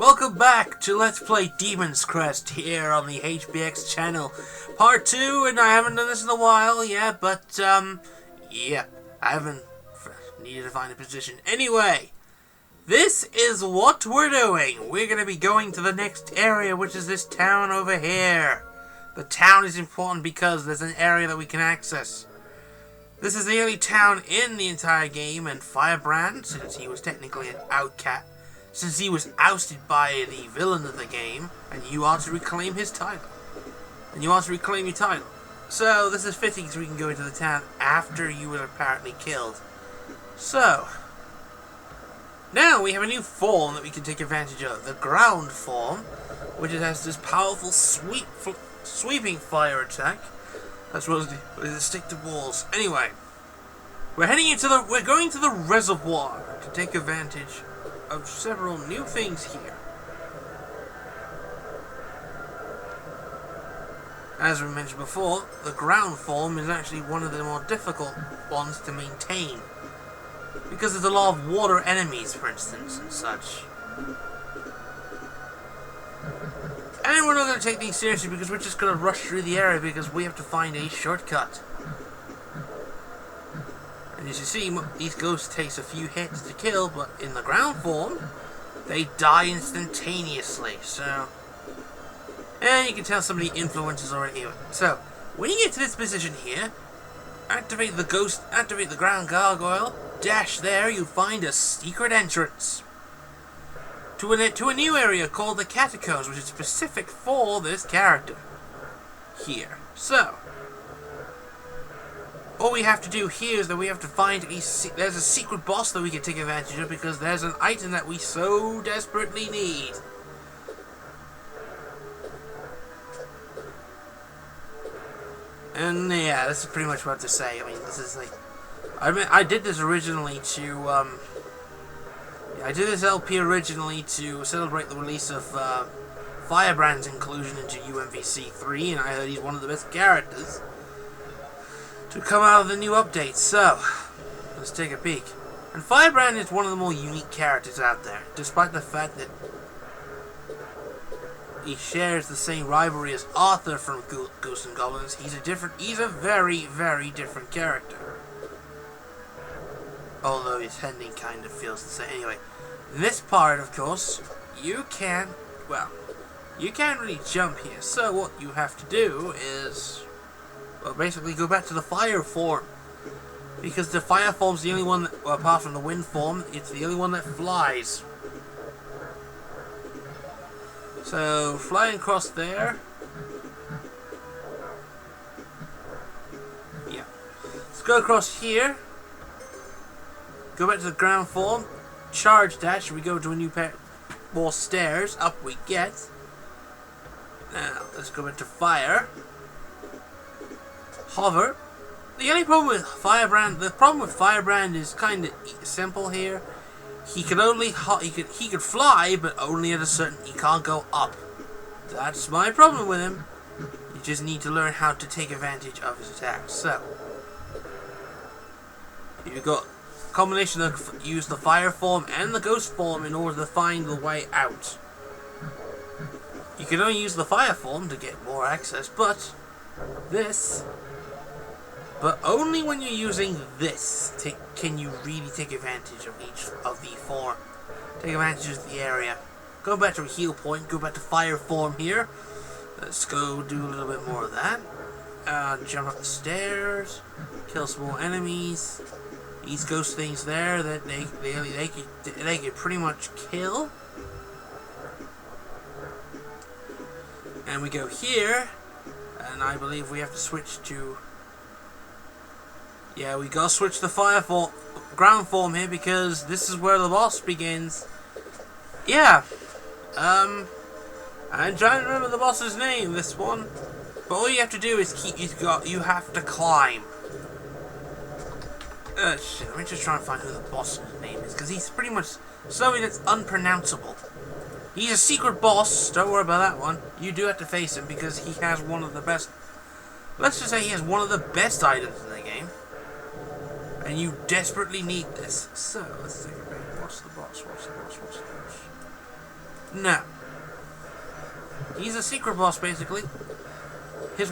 Welcome back to Let's Play Demon's Crest here on the HBX channel. Part 2, and I haven't done this in a while, but I haven't needed to find a position. Anyway, this is what we're doing. We're going to be going to the next area, which is this town over here. The town is important because there's an area that we can access. This is the only town in the entire game, and Firebrand, since he was technically an outcast, since he was ousted by the villain of the game, and you are to reclaim his title. And you are to reclaim your title. So, this is fitting so we can go into the town after you were apparently killed. So, now we have a new form that we can take advantage of. The ground form, which has this powerful sweeping fire attack. That's what it stick to walls. Anyway, we're going to the reservoir to take advantage of several new things here. As we mentioned before, the ground form is actually one of the more difficult ones to maintain, because there's a lot of water enemies, for instance, and such. And we're not going to take these seriously because we're just going to rush through the area because we have to find a shortcut. And as you see, these ghosts take a few hits to kill, but in the ground form, they die instantaneously. So, and you can tell somebody influences already. So, when you get to this position here, activate the ground gargoyle, dash there, you find a secret entrance to a new area called the Catacombs, which is specific for this character here. So, all we have to do here is that we have to find there's a secret boss that we can take advantage of because there's an item that we so desperately need. And yeah, this is pretty much what to say. I mean, this is like, I did this originally to I did this LP originally to celebrate the release of Firebrand's inclusion into UMVC 3, and I heard he's one of the best characters to come out of the new update. So, let's take a peek. And Firebrand is one of the more unique characters out there, despite the fact that he shares the same rivalry as Arthur from Ghosts and Goblins. He's a very, very different character. Although his ending kind of feels the same. Anyway, in this part, of course, you can't really jump here. So what you have to do is, well, basically go back to the fire form. Because the fire form's the only one that, well, apart from the wind form, it's the only one that flies. So, flying across there. Yeah. Let's go across here. Go back to the ground form, charge dash, we go to a new pair more stairs, up we get. Now, let's go into fire. Hover. The only problem with Firebrand, is kind of simple here. He could fly, but only at a certain, he can't go up. That's my problem with him. You just need to learn how to take advantage of his attacks. So, you've got combination of use the fire form and the ghost form in order to find the way out. You can only use the fire form to get more access, but only when you're using this can you really take advantage of each of the form. Take advantage of the area. Go back to a heal point, go back to fire form here. Let's go do a little bit more of that. Jump up the stairs, kill some more enemies. These ghost things there that they could pretty much kill. And we go here, and I believe we have to switch to. Yeah, we gotta switch the ground form here because this is where the boss begins. Yeah. I'm trying to remember the boss's name. This one, but all you have to do is you have to climb. Shit, let me just try and find who the boss's name is, because he's pretty much something that's unpronounceable. He's a secret boss, don't worry about that one. You do have to face him, because he has one of the best, let's just say he has one of the best items in the game. And you desperately need this. So, let's take a break. What's the boss? Now, he's a secret boss basically.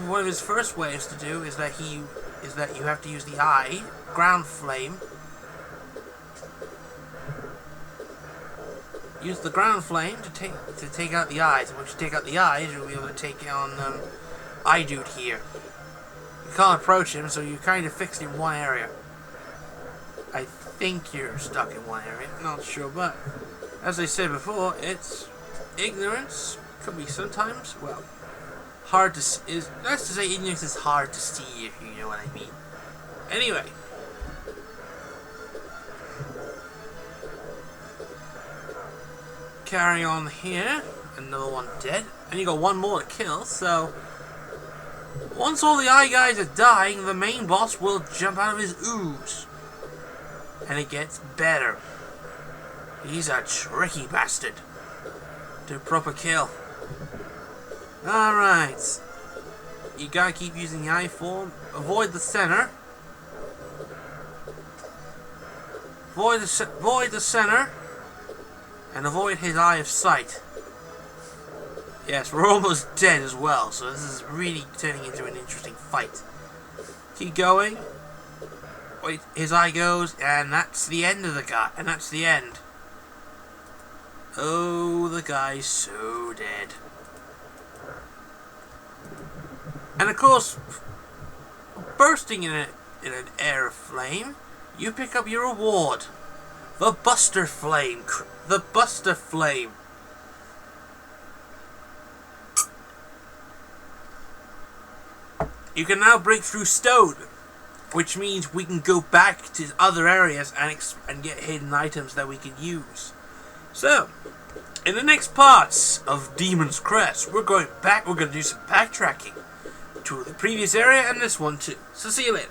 One of his first ways to do is that you have to use the eye, ground flame. Use the ground flame to take out the eyes, and once you take out the eyes, you'll be able to take on Eye Dude here. You can't approach him, so you're kind of fixed in one area. I think you're stuck in one area, not sure, but as I said before, it's ignorance. Could be sometimes, well, hard to is. Let's just say ignorance is hard to see, if you know what I mean. Anyway. Carry on here. Another one dead. And you got one more to kill, so once all the eye guys are dying, the main boss will jump out of his ooze. And it gets better. He's a tricky bastard. Do a proper kill. Alright. You gotta keep using the eye form. Avoid the center. Avoid the center. And avoid his eye of sight. Yes, we're almost dead as well, so this is really turning into an interesting fight. Keep going. Wait, his eye goes, and that's the end of the guy, and that's the end. Oh, the guy's so dead. And of course, bursting in an air of flame, you pick up your reward. The Buster Flame. The Buster Flame. You can now break through stone, which means we can go back to other areas and get hidden items that we can use. So, in the next parts of Demon's Crest, we're going to do some backtracking to the previous area and this one too. So see you later.